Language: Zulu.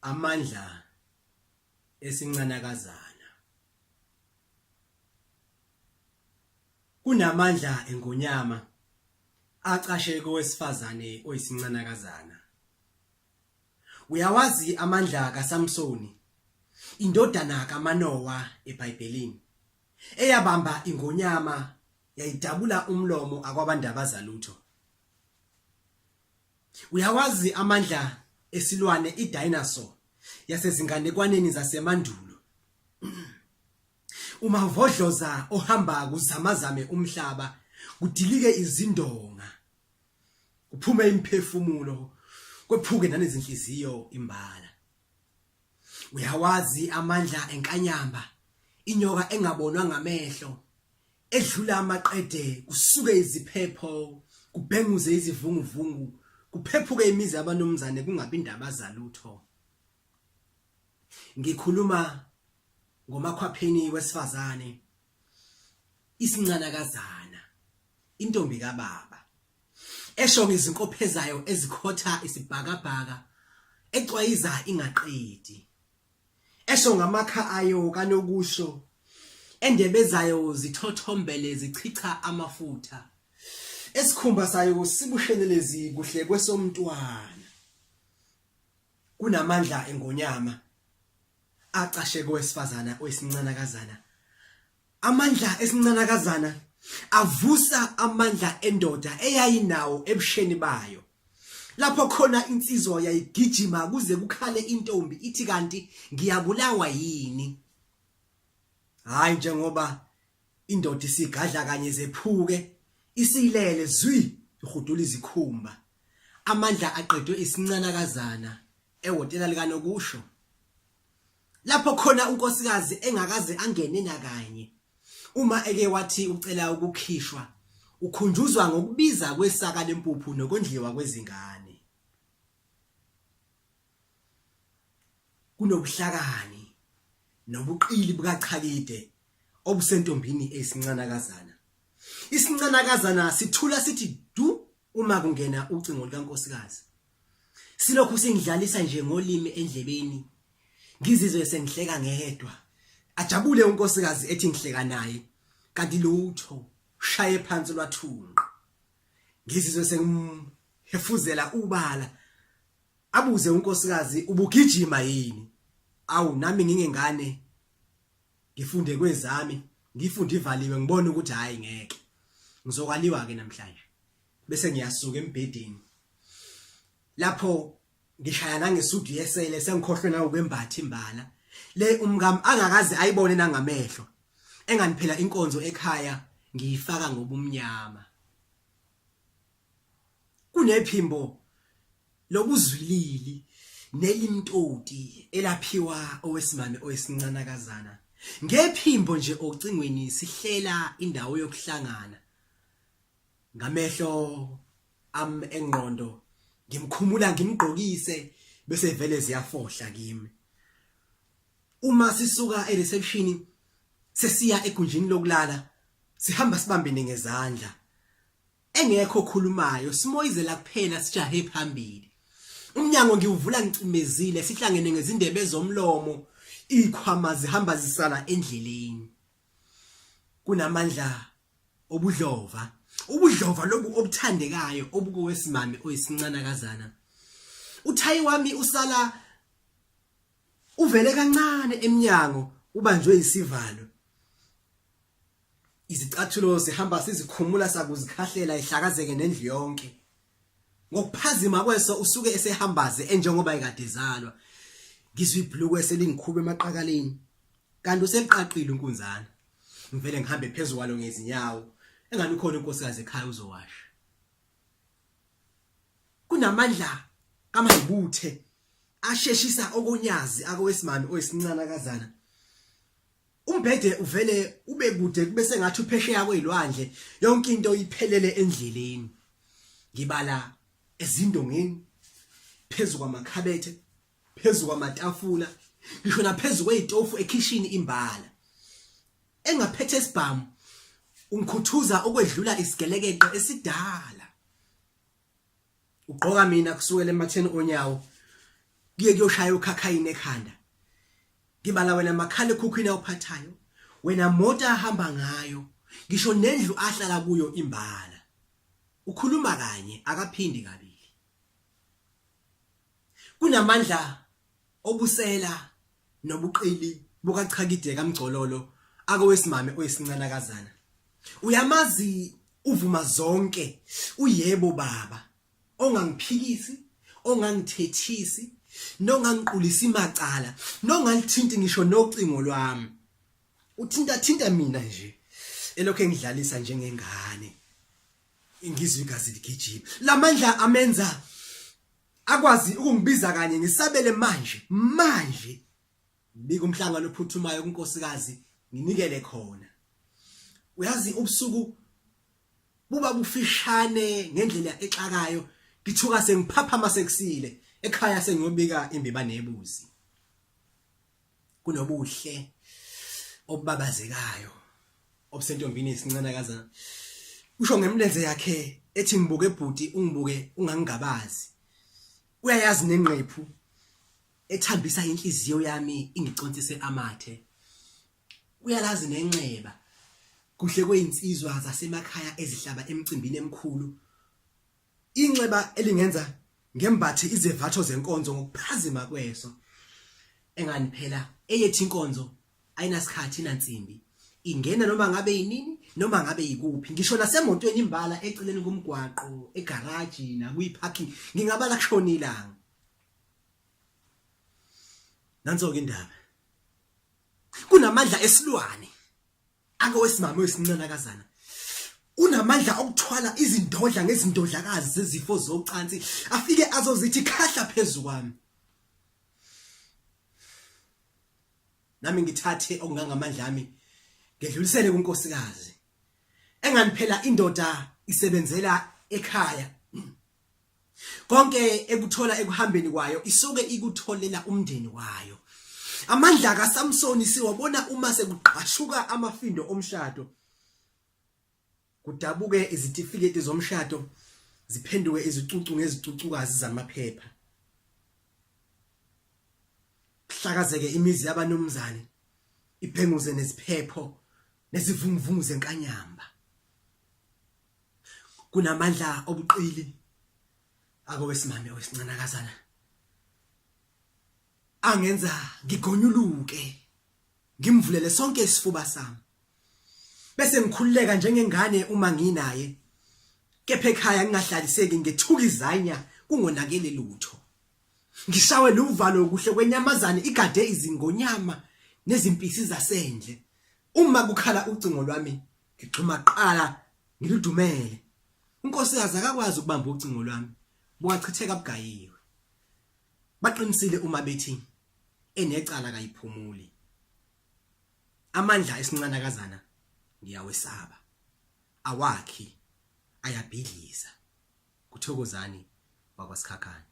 Amandla esincanakazana. Kunamandla engonyama acashe kowesifazane oyisincanakazana. Uyawazi amandla kaSamsoni, indodana kaManowa eBhayibhelini, eyabamba ingonyama yayidabula umlomo akwabandabaza lutho. Uyawazi amandla esilwane idinosaur yasezinganekwaneni zasemandulo. Umavodloza ohamba kuzamazame umhlaba, kudilike izindonga, kuphume imphefumulo, kwephuke nanezinhliziyo imbala. Uyawazi amandla enkanyamba, inyoka engabonwa ngamehlo, edlula amaqede, kusuke iziphepho, kubhenguze izivunguvungu, kuphephuke imizi yabanomzane kungabi indaba zalutho. Ngikhuluma ngomakhwapheni wesifazane, isincanakazana, intombi kababa, esho ngezinkophe zayo ezikhotha isibhakabhaka, ecwayiza ingaqedi, esho ngamakha ayo kanokusho, endebe zayo zithothombele zichicha amafutha, esikhumba sayo sibushelelezi kuhle kwesomntwana. Kunamandla engonyama acashe kowesifazana oyisincanakazana. Amandla esincanakazana avusa amandla endoda eyayinawo ebusheni bayo. Lapho khona insizwa yayigijima kuze kukhale intombi ithi kanti ngiyabulawa yini. Hayi njengoba indoda isigadla kanye zephuke, isilele zwi ihudula izikhumba. Amandla aqedwe isincanakazana ehotela likanokusho. Lapho khona unkosikazi engakaze angene nakanye, uma eke wathi ucela ukukhishwa, ukhunjuzwa ngokubiza kwesaka lempuphu nokondliwa kwezingane. Kunobuhlakani nobuqili bukaChakide obusentombini esincanakazana. Isincanakazana sithula sithi du uma kungena ucingo likankosikazi. Silokhu singidlalisa nje ngolimi endlebeni, ngizizwe sengihleka ngedwa. Ajabule unkosikazi ethi ngihleka naye, kanti lutho shaye phansi lwathunqa. Ngizizwe sengihefuzela ubala. Abuze unkosikazi, ubugijima yini? Awu nami ngingengane, ngifunde kwezami, ngifunde ivaliwe, ngibone ukuthi hayi ngeke. Ngizokwaliwa ke namhlanje. Bese ngiyasuka embedeni. Lapho ngishaya nangesudu yesele sengikhohlwe na ukwembatha imbala. Le umngam angakaze ayibone nangamehlo. Enganiphela inkonzo ekhaya ngiyifaka ngobumnyama. Kunephimbo lobuzwilili nelimtoti elaphiwa owesimame oyisincanakazana. Ngephimbo nje ocingweni sihlela indawo yokuhlangana. Ngamehlo engqondo ngimkhumula ngimgqokise bese vele ziyafohla kimi. Uma sisuka ereception sesiya egunjini lokulala, sihamba sibambene ngezandla. Engekho okhulumayo, simoyizela kuphela sijahe phambili. Umnyango ngiwuvula ngicimezile, sihlangene ngezindebe zomlomo, ikhwama zihamba zisala endleleni. Kunamandla obudlova, ubudlova lobu obuthandekayo obukowesimame oyisincanakazana. Uthayi wami usala uvele kancane emnyango, ubanjwe isivalo. Izicathulo zihamba sizikhumula sakuzikhahlela ihlakazeke nendlu yonke. Ngokuphazima kweso usuke esehambaze enjengoba ekade ezalwa. Ngizwe ibhlukwe eselingikhuba emaqakaleni, kanti useliqaqile unkunzana. Ngivele ngihambe phezulu kwalo ngezinyawo, engani khona unkosikazi ekhaya uzowasha. Kunamandla kaMayibuthe asheshisa okonyazi akowesimame oyisincanakazana. Umbhede uvele ube kude bese ngathi uphesheya kwezilwandle, yonke into iphelele endleleni. Ngibala ezindongeni, phezulu kwamakhabethe, phezulu kwamatafula, ngisho naphezulu kwezitofu ekitchen imbala. Engaphethe isibhamu ungikhuthuza okwedlula isigelekeqe esidala. Ugqoka mina kusukela ematheni onyawo, kuyoshaya ukhakhayini ekhanda ngibala wena makhala ekhukhwini awuphathayo wena moto ahamba ngayo ngisho nendlu ahlala kuyo imbala ukhuluma kanye akaphindi kabili kunamandla obusela nobuqili bukachakide kaMgcololo akowesimame oyisincanakazana uyamazi uvuma zonke uyebo baba ongangiphikisi ongangithethisi nongangiqulisa imacala nongalithinti ngisho nocingo lwami uthinta mina nje elokho engidlalisa njengengane ingizwe igazi ligijima lamandla amenza akwazi ukungibiza kanye ngisabele manje bika umhlangano ophuthumayo kunkosikazi nginikele khona uyazi ubusuku buba bufishane ngendlela exakayo ngithuka sengiphapha masekusile ekhaya sengiyobika imbiba nebuzi kunobuhle obabazekayo obusentombini esincanakazana usho ngemlenze yakhe ethi ngibuke ebhuti ungibuke ungangigabazi uyayazi nenqephu ethambisa inhliziyo yami ingicontise amathe uyalazi nenxeba kuhle kwezinsizwa zasemakhaya ezihlaba emcimbini emkhulu inxeba elingenza ngembathe izevatho zenkonzo ngokuphazima kweso engani phela eyethi inkonzo ayinasikhathi nansimbi ingena noma ngabe yinini noma ngabe yikuphi ngisho nasemotweni imbala eceleni kumgwaqo egarage nakuyiparking ngingabala kushona ilanga nanzo ke indaba kunamandla esilwane akowesimame wesincanakazana unamandla okuthwala izindodla ngezindodlakazi zezifo zocansi afike azozithi khahla phezulu kwami nami ngithathe okungangamandla ami ngedlulisele kunkosikazi engani phela indoda isebenzela ekhaya konke ekuthola ekuhambeni kwayo isuke ikutholela umndeni wayo amandla kaSamsoni siwabona uma sekuqhashuka amafindo omshado kudabuke izitifiketi zomshado ziphenduke izicucu ngezicucukazi zamaphepha kuhlakazeke imizi yabanomzane iphenguze neziphepho nezivunguvungu zenkanyamba kunamandla obuqili akowesimame owesincanakazana angenza ngigonyuluke ngimvulele sonke isifuba sami bese ngikhululeka njengengane uma nginaye kepha ekhaya ngingahlaliseki ngethuka izanya kungonakele lutho ngishawe luvalo kuhle kwenyamazane igade izingonyama nezimpisi zasendle uma kukhala ucingo lwami ngixhuma qala ngiludumele unkosikazi akakwazi ukubamba ucingo lwami buwachitheka bugayiwe baqinisile uma bethi enecala kayiphumuli amandla esincanakazana ngiyawesaba awakhi ayabhidliza kuthokozani wakwaSikhakhane.